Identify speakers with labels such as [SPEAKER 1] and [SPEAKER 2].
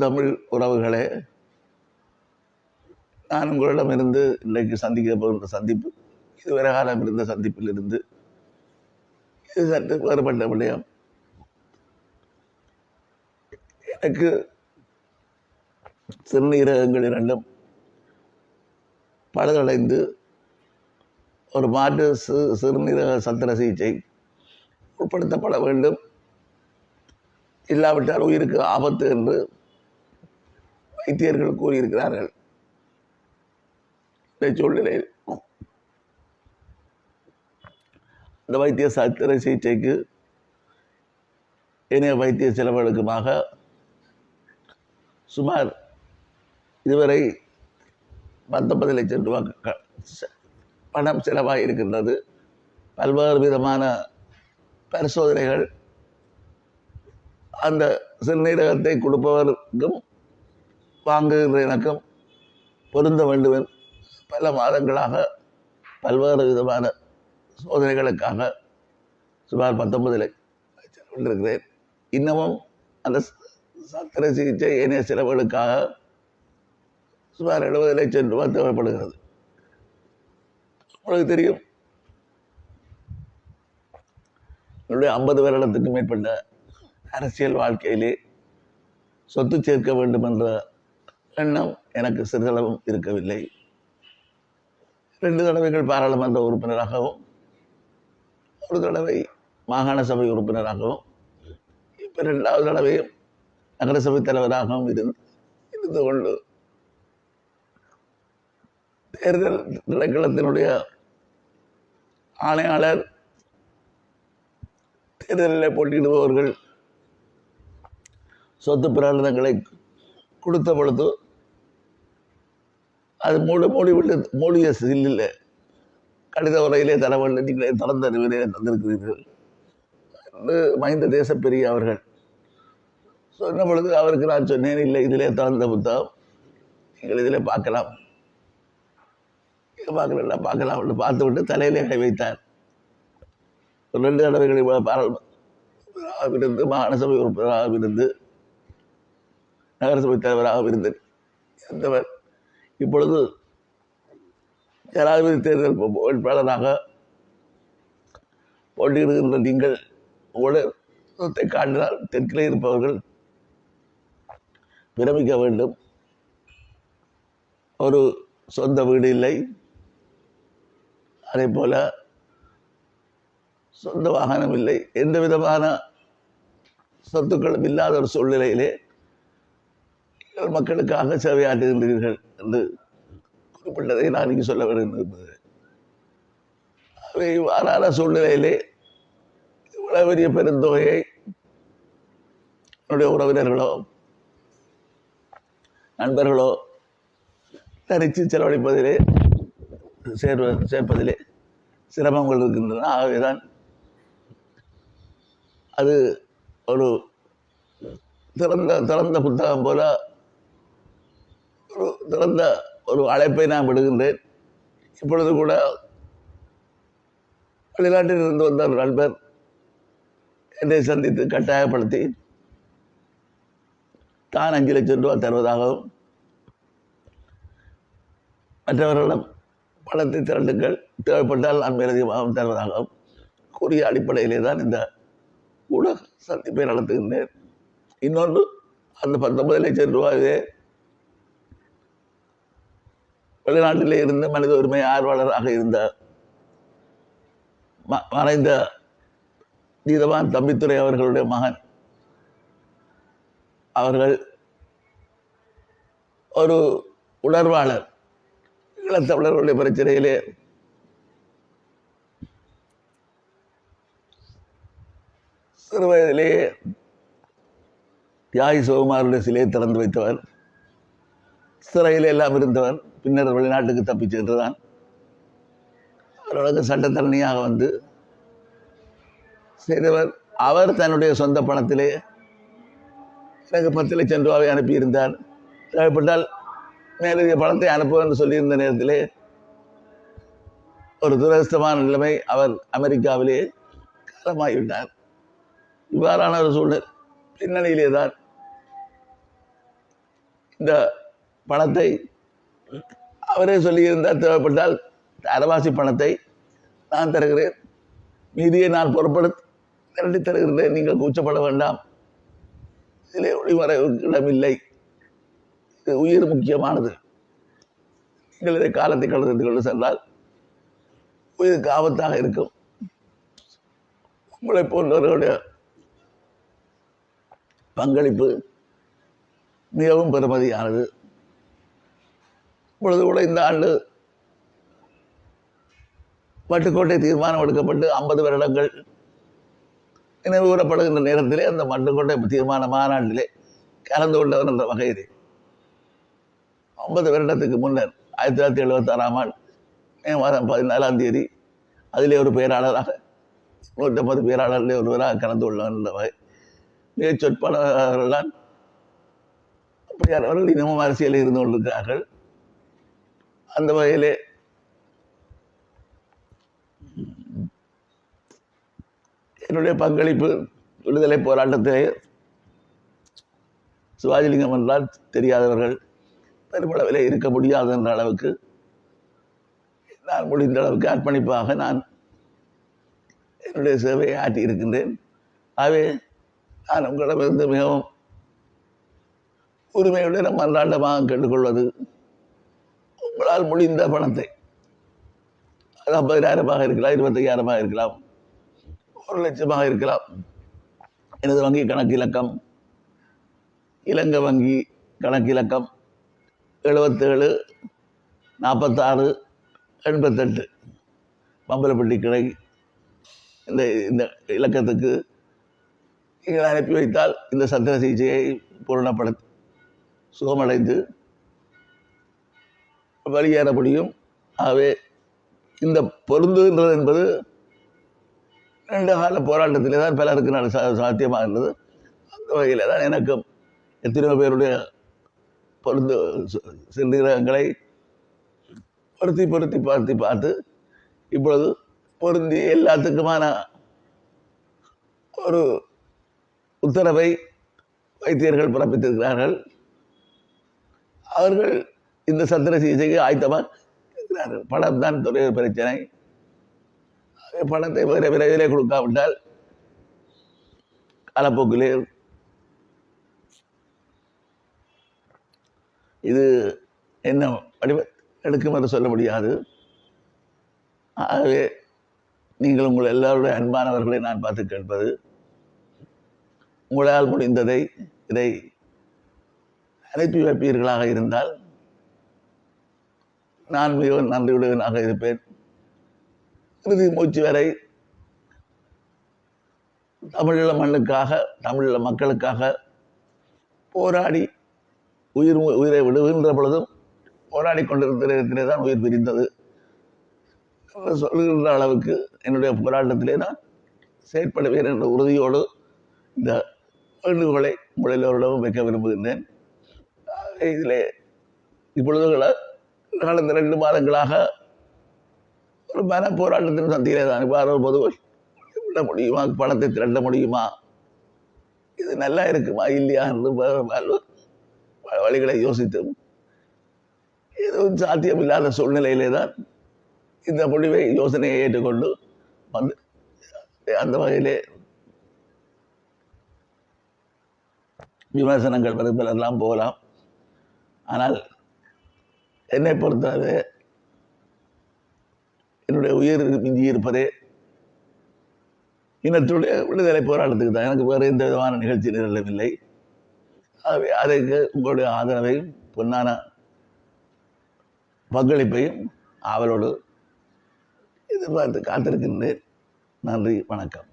[SPEAKER 1] தமிழ் உறவுகளே, நான் உங்களிடமிருந்து இன்றைக்கு சந்திக்க போகின்ற சந்திப்பு இதுவரை காலம் இருந்த சந்திப்பில் இருந்து இது சற்று வேறுபட்ட விடயம். எனக்கு சிறுநீரகங்கள் இரண்டும் பழுதடைந்து ஒரு மாற்று சிறுநீரக சத்திர சிகிச்சை உட்படுத்தப்பட வேண்டும், இல்லாவிட்டால் உயிருக்கு ஆபத்து என்று வைத்தியர்கள் கூறியிருக்கிறார்கள். இந்த சூழ்நிலையில் இந்த வைத்திய சத்திர சிகிச்சைக்கு இணைய வைத்திய செலவுகளுக்குமாக சுமார் இதுவரை 19 லட்சம் ரூபாய் பணம் செலவாக இருக்கின்றது. பல்வேறு விதமான பரிசோதனைகள் அந்த சிறுநீரகத்தை கொடுப்பவருக்கும் வாங்குகின்ற எனக்கும் பொருந்த வேண்டும். பல மாதங்களாக பல்வேறு விதமான சோதனைகளுக்காக சுமார் 19 லட்சம் கொண்டிருக்கிறேன். இன்னமும் அந்த சத்திர சிகிச்சை இணைய செலவுகளுக்காக சுமார் 70 லட்சம் ரூபாய் தேவைப்படுகிறது. உங்களுக்கு தெரியும், என்னுடைய 50 வருடத்துக்கு மேற்பட்ட அரசியல் வாழ்க்கையிலே சொத்து சேர்க்க வேண்டும் என்ற எண்ணம் எனக்கு சிறிதளவும் இருக்கவில்லை. 2 தடவைகள் பாராளுமன்ற உறுப்பினராகவும் 1 தடவை மாகாண சபை உறுப்பினராகவும் இப்போ 2வது தடவையும் நகரசபை தலைவராகவும் இருந்து கொண்டு தேர்தல் திணைக்களத்தினுடைய ஆணையாளர் தேர்தலில் போட்டியிடுபவர்கள் சொத்து பிரகடனங்களை கொடுத்த பொழுது அது மூடிய சில்லில் கடித உரையிலே தர வேண்டும், நீங்களே திறந்த அறிவிலே தந்திருக்கிறீர்கள் என்று மஹிந்த தேசப்பிரிய அவர்கள் சொன்ன பொழுது அவருக்கு நான் சொன்னேன், இல்லை இதிலே திறந்த புத்தகம், நீங்கள் இதிலே பார்க்கலாம் பார்க்கலாம் என்று பார்த்து விட்டு தலையிலே கை வைத்தார். 2 தடவைகளில் பாராளுமன்ற இருந்து மாகாண சபை உறுப்பினராக இருந்து நகரசபை தலைவராக இருந்தேன். இருந்தவர் இப்பொழுது ஜனாதிபதி தேர்தல் வேட்பாளராக போட்டியிடுகின்ற நீங்கள் உங்களுடைய காட்டினால் தெற்கிலே இருப்பவர்கள் விரமிக்க வேண்டும். ஒரு சொந்த வீடு இல்லை, அதே போல சொந்த வாகனம் இல்லை, எந்த விதமான சொத்துக்களும் இல்லாத ஒரு சூழ்நிலையிலே நீங்கள் மக்களுக்காக சேவையாற்றுகின்றீர்கள் என்று குறிப்பிட்டதை நான் இங்கு சொல்ல விரும்புகிறேன். அவை இவ்வாறான சூழ்நிலையிலே இவ்வளவு பெரிய பெருந்தொகையை என்னுடைய உறவினர்களோ நண்பர்களோ தனித்து செலவழிப்பதிலே சேர்ப்பதிலே சிரமங்கள் இருக்கின்றன. ஆகவேதான் அது ஒரு திறந்த புத்தகம் போல திறந்த ஒரு அழைப்பை நான் விடுகின்றேன். இப்பொழுது கூட வெளிநாட்டில் இருந்து வந்த ஒரு நண்பர் என்னை சந்தித்து கட்டாயப்படுத்தி தான் 5 லட்சம் ரூபாய் தருவதாகவும் மற்றவர்களிடம் பணத்தை திரண்டுங்கள், தேவைப்பட்டால் நான் மேலதிகமாகவும் தருவதாகவும் கூறிய அடிப்படையிலே தான் இந்த ஊடக சந்திப்பை நடத்துகின்றேன். இன்னொன்று, அந்த 19 லட்சம் ரூபாயே வெளிநாட்டிலே இருந்த மனித உரிமை ஆர்வலராக இருந்த மறைந்த நீதவான் தம்பித்துரை அவர்களுடைய மகன் அவர்கள் ஒரு உணர்வாளர், ஈழத்தமிழர்களுடைய பிரச்சனையிலே சிறு வயதிலேயே தியாகி சிவகுமாருடைய சிலையை திறந்து வைத்தவர், சிறையில் எல்லாம் இருந்தவர், பின்னர் வெளிநாட்டுக்கு தப்பி சென்றுதான் அவர்களுக்கு சட்டத்தரணியாக வந்து செய்தவர். அவர் தன்னுடைய சொந்த பணத்திலே எனக்கு 10 லட்சம் ரூபாவை அனுப்பியிருந்தார். தேவைப்பட்டால் மேலதிக பணத்தை அனுப்புவோம் என்று சொல்லியிருந்த நேரத்திலே ஒரு துரதிர்ஷ்டமான நிலைமை, அவர் அமெரிக்காவிலே காலமாகிவிட்டார். இவ்வாறான ஒரு சூழல் பின்னணியிலே தான் இந்த பணத்தை அவரே சொல்லியிருந்தால் தேவைப்பட்டால் அரைவாசி பணத்தை நான் தருகிறேன், மீதியை நான் பொறுப்படுத்த திரட்டி தருகிறேன், நீங்கள் கூச்சப்பட வேண்டாம், இதிலே ஒளிமறைவுக்கு இடமில்லை, இது உயிர் முக்கியமானது, நீங்கள் இதை காலத்தை கடந்து கொண்டு சென்றால் உயிருக்கு ஆபத்தாக இருக்கும், உங்களை போன்றவர்களுடைய பங்களிப்பு மிகவும் பெருமதியானது. இப்பொழுது கூட இந்த ஆண்டு வட்டுக்கோட்டை தீர்மானம் எடுக்கப்பட்டு 50 வருடங்கள் நினைவு கூறப்படுகின்ற நேரத்திலே அந்த வட்டுக்கோட்டை தீர்மான மாநாட்டிலே கலந்து கொண்டவர் என்ற வகையிலே 50 வருடத்துக்கு முன்னர் 1976ஆம் ஆண்டு மே மாதம் 14ஆம் தேதி அதிலே ஒரு பேராளராக 150 பேராளர்களே ஒருவராக கலந்து கொள்ளவர் என்ற வகை மிகச் சொற்பாளர்கள்தான் அவர்கள் இன்னமும் அரசியலில் இருந்து கொண்டிருக்கிறார்கள். அந்த வகையிலே என்னுடைய பங்களிப்பு விடுதலை போராட்டத்திலே சிவாஜிலிங்கம் என்றால் தெரியாதவர்கள் பெருமளவிலே இருக்க முடியாது என்ற அளவுக்கு நான் முடிந்த அளவுக்கு அர்ப்பணிப்பாக நான் என்னுடைய சேவையை ஆற்றி இருக்கின்றேன். ஆகவே நான் உங்களிடமிருந்து மிகவும் உரிமையுடன் அன்றாண்டமாக கேட்டுக்கொள்வது, உங்களால் முடிந்த பணத்தை, அது 50,000 இருக்கலாம், 25,000 இருக்கலாம், 1,00,000 இருக்கலாம், எனது வங்கி கணக்கிலக்கம் இலங்கை வங்கி கணக்கிலக்கம் 77 46 88 பம்பலப்பட்டி கிளை, இந்த இலக்கத்துக்கு நீங்கள் அனுப்பி வைத்தால் இந்த சத்திர சிகிச்சையை பூரணப்படுத்தி சுகமடைந்து வெளியேற முடியும். ஆகவே இந்த பொருந்துகின்றது என்பது நீண்ட கால போராட்டத்திலே தான் பலருக்கு சாத்தியமாக இருந்தது. அந்த வகையில் தான் எனக்கும் எத்தனையோ பேருடைய சிறுநீரகங்களை பொருத்தி பார்த்து இப்பொழுது பொருந்தி எல்லாத்துக்குமான ஒரு உத்தரவை வைத்தியர்கள் பிறப்பித்திருக்கிறார்கள். அவர்கள் இந்த சத்திர சிகிச்சைக்கு ஆயத்தமாக இருக்கிறார்கள். பணம் தான் தொழில் பிரச்சனை. பணத்தை விரைவிலே கொடுக்காவிட்டால் காலப்போக்கிலே இது என்ன வடிவ எடுக்கும் என்று சொல்ல முடியாது. ஆகவே நீங்கள் உங்கள் எல்லாருடைய அன்பானவர்களை நான் பார்த்து கேட்பது, உங்களால் முடிந்ததை இதை அனுப்பி வைப்பீர்களாக இருந்தால் நான் மிகவும் நன்றியுடனாக இருப்பேன். இறுதி மூச்சு வரை தமிழீழ மண்ணுக்காக, தமிழீழ மக்களுக்காக போராடி உயிரை விடுகின்ற பொழுதும் போராடி கொண்டிருந்த நேரத்திலே தான் உயிர் பிரிந்தது சொல்கின்ற அளவுக்கு என்னுடைய போராட்டத்திலே நான் செயற்படுவேன் என்ற உறுதியோடு இந்த வேண்டுகோளை எல்லோரிடமும் வைக்க விரும்புகின்றேன். இதிலே இப்பொழுது கடந்த 2 மாதங்களாக ஒரு மன போராட்டத்தின் சந்தியிலே தான் இவ்வாறு பொதுவில் விட முடியுமா, பணத்தை திரட்ட முடியுமா, இது நல்லா இருக்குமா இல்லையா என்று வழிகளை யோசித்தும் எதுவும் சாத்தியமில்லாத சூழ்நிலையிலே தான் இந்த முடிவை யோசனையை ஏற்றுக்கொண்டு வந்து அந்த வகையிலே விமர்சனங்கள் எல்லாம் போகலாம். ஆனால் என்னை பொறுத்தவரை என்னுடைய உயிர் மிஞ்சி இருப்பதே இனத்துடைய விடுதலை போராட்டத்துக்கு தான். எனக்கு வேறு எந்த விதமான நிகழ்ச்சி நிரலவில்லை. ஆகவே அதற்கு உங்களுடைய ஆதரவையும் பொன்னான பங்களிப்பையும் ஆவலோடு எதிர்பார்த்து காத்திருக்கின்றேன். நன்றி, வணக்கம்.